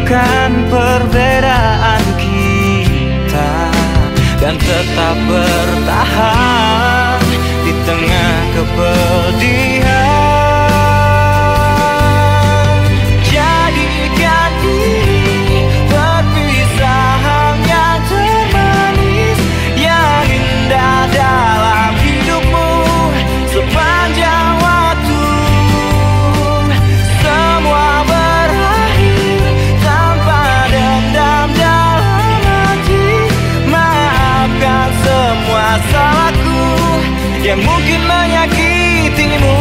menyatukan perbedaan kita dan tetap bertahan di tengah kepedihan. Jadikan ini perpisahan yang termanis, yang indah dalam hidupmu sepanjang waktu. Semua berakhir tanpa dendam dalam hati. Maafkan semua salahku yang mungkin menyakitimu.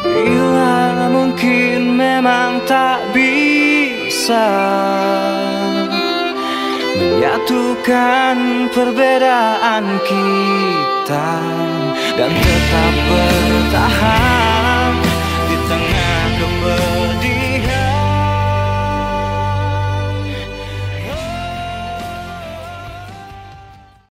Bila mungkin memang tak bisa menyatukan perbedaan kita dan tetap bertahan